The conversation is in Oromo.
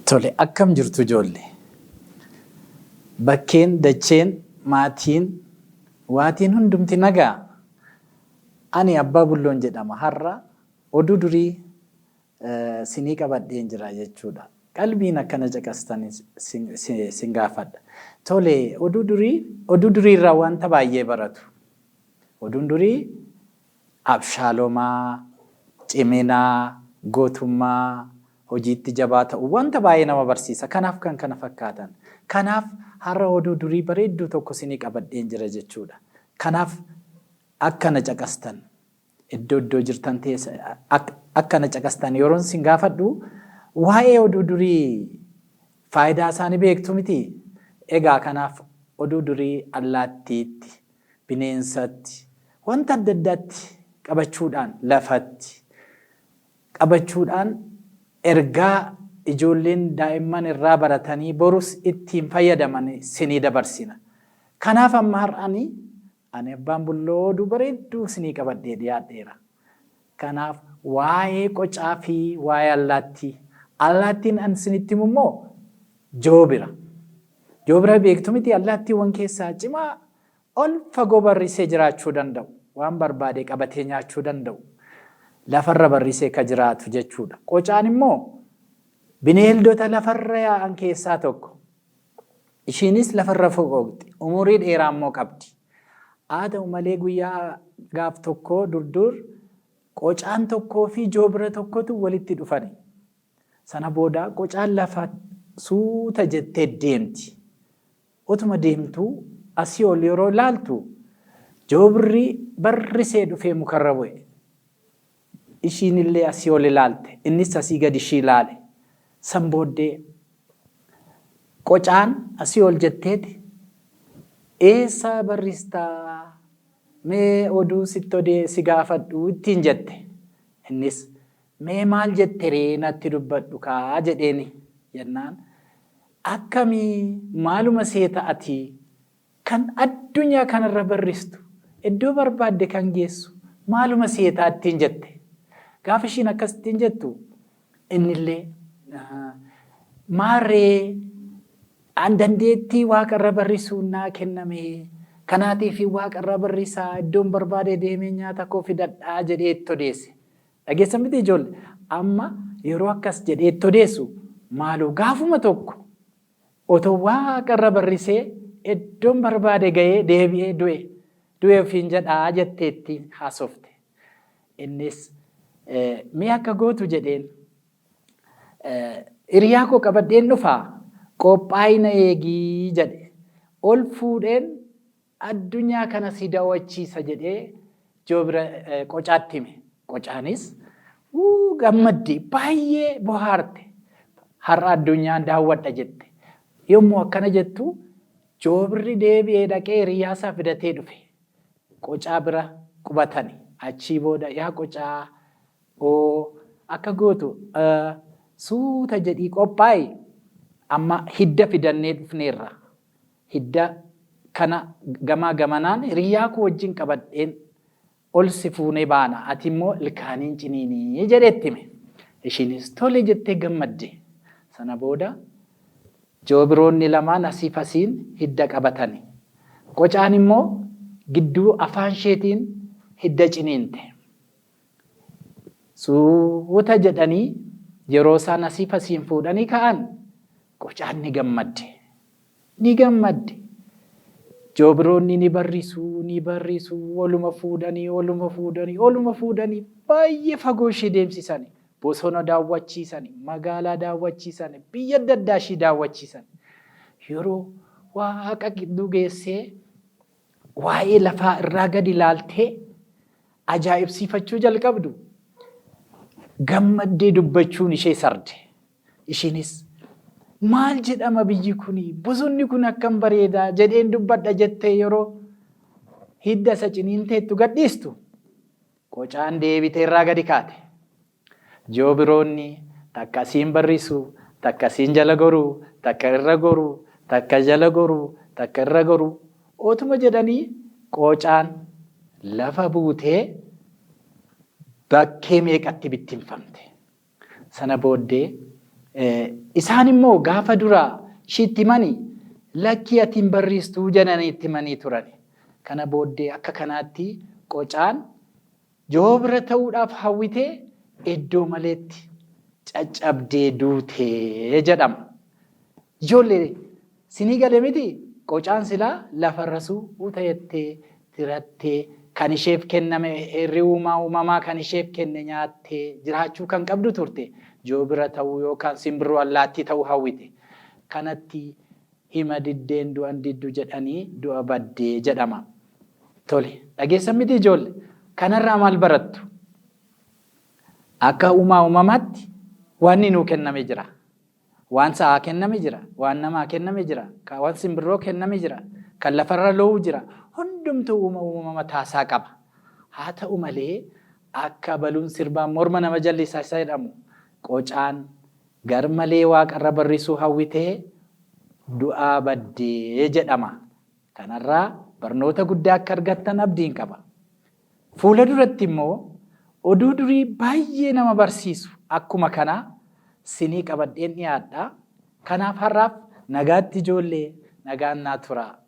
Tole, akkam jirtu ijoollee. Bakkeen, dacheen, maatiin, waatiin hundumti nagaa. Ani Abbaa Bulloon jedhama. Har'a oduu durii sinii qabadheen jira jechuudha. Qalbiin akkana caqastanii sin gaafadha. Tole, oduu durii irraa wanta baay'ee baratu. Oduun durii abshaaloomaa, ciminaa, gootummaa, hojiitti jabaa ta'u wanta baay'ee nama barsiisa. Kanaaf kan kana fakkaatan. Kanaaf har'a oduu durii bareedduu tokko sinii qabadheen jira jechuudha. Kanaaf akkana caqastan iddoo jirtan akkana caqastan yeroon sin gaafadhu waa'ee oduu durii faayidaa isaanii beektu miti. Egaa kanaaf oduu durii allaattiitti, bineensatti, wanta adda addaatti qabachuudhaan lafatti qabachuudhaan ergaa ijoolleen daa'imman irraa baratanii borus ittiin fayyadaman sinii dabarsina. Kanaaf amma har'ani ani Abbaan Bulloo oduu bareedduu sinii qabadhee dhiyaadheera. Kanaaf waa'ee qocaa fi waa'ee allaattii. Allaattiin an sinitti immoo joobira. Joobira beektu miti allaattiiwwan keessaa cimaa ol fagoo barrisee jiraachuu danda'u. Waan barbaade qabatee nyaachuu danda'u. Lafarra barrisee ka jiraatu jechuudha. Qocaan immoo bineeldota lafarra yaa'an keessaa tokko. Ishiinis lafarra foqooqxi. Umurii dheeraa immoo qabdi. Haa ta'u malee guyyaa gaaf tokkoo durdur qocaan tokkoo fi joobira tokkotu walitti dhufani. Sana booda qocaan lafa suuta jettee deemti. Utuma deemtuu asii ol yeroo laaltu joobirri barrisee dhufee mukarra bu'e. Ishiin illee asii ol ilaalte. Innis asii gad ishii ilaale. San booddee qocaan asii ol jetteeti eessa barristaa mee oduu sitti si gaafadhu ittiin jette. Innis mee maal jetteree natti dubbadhu kaa jedheeni jennaan akkamii maaluma seeta ati kan addunyaa kanarra barristu iddoo barbaadde kan geessu maaluma seetaa ittiin jette. Gaafa ishiin akkasittiin jettu innillee maarree an dandeettii waaqarra barrisuu naa kenname kanaatiif waaqarra barrisaa iddoon barbaade deemee nyaata koo fidadhaa jedhee itti odeesse. Dhageessan miti ijoollee amma yeroo akkas jedhee itti odeessu maaloo gaafuma tokko otoo waaqarra barrisee iddoon barbaade ga'ee deebi'ee du'e ofiin jedhaa jetteetti haasofte. Innis mee akka gootu jedheen hiriyaa koo qabadheen dhufaa qophaa'ina eegii jedhe ol fuudheen addunyaa kana si daawwachiisa jedhee joobira qocaatti hime. Qocaanis gammaddee baay'ee bohaarte har'a addunyaan daawwadha jette. Yommuu akkana jettu joobirri deebi'ee dhaqee hiriyaasaa fidatee dhufe. Qocaa bira qubatani. Achii booda yaa qocaa akka gootu suuta jedhii qophaa'i amma hidda fidannee dhufneerra. Hidda kana gamaa gamanaan hiriyaa koo wajjin qabadheen ol si fuunee baana. Ati immoo ilkaaniin ciniinii jedheetti hime. Ishiinis tole jettee gammadde. Sana booda joobiroonni lamaan asiif asiin hidda qabatani. Qocaan immoo gidduu afaan isheetiin hidda ciniinte. Suuta jedhanii yeroo isaan asiif asiin fuudhanii ka'an qocaan ni gammadde. Ni gammadde. Joobiroonni ni barrisu, oluma fuudhanii baay'ee fagoo ishee deemsisanii, bosona daawwachiisanii, magaalaa daawwachiisanii, biyya adda addaa ishee daawwachiisanii. Yeroo waaqa gidduu geessee waa'ee lafaa irraa gadi ilaaltee ajaa'ibsiifachuu jalqabdu gammaddee dubbachuun ishee sarde. Ishiinis maal jedhama biyyi kuni bosonni kun akkam bareedaa jedheen dubbadha jettee yeroo hidda isa ciniinteettu gadhiistu qocaan deebitee irraa gadi kaate. Joobiroonni takka asiin barrisu, takka asiin jala goruu, takka irra goruu, takka jala goruu, takka irra goruu otuma jedhanii qocaan lafa buutee bakkee meeqatti bittinfamte. Sana booddee Isaan immoo gaafa duraa shiitti himanii lakkii ati hin barreessituu jedhanii itti himanii turan. Kana booddee akka kanaatti qocaan Joo bira ta'uudhaaf hawwitee iddoo maleetti caccabdee duutee jedhama. Ijoollee sinii gale miti qocaan silaa lafarra su'uu ta'ettee tirattee kan isheef kenname hirrii uumamaa kan isheef kenne nyaattee jiraachuu kan qabdu turte Joo bira ta'uu yookaan simbirroo allaattii ta'uu hawwite. Kanatti hima diddeen du'an diddu jedhanii du'a baddee jedhama. Tole dhageessan miti ijoollee kanarraa maal barattu? Akka uumamaatti waan nuu kenname jira. Waan sa'aa kenname jira. Waan namaa kenname jira. Waan simbirroo kenname jira. Kan lafarra lo'u jira. Hundumtuu uumama taasaa qaba. Haa ta'u malee akka baluun sirbaan morma nama jallisaa isa jedhamu qocaan gar malee waaqarra barrisuu hawwitee du'aa baddee jedhama. Kanarraa barnoota guddaa akka argattan abdiin qaba. Fuula duratti immoo oduu durii baay'ee nama barsiisu akkuma kanaa sinii qabadheen dhiyaadha. Kanaaf har'aaf nagaatti ijoollee nagaan naa tura.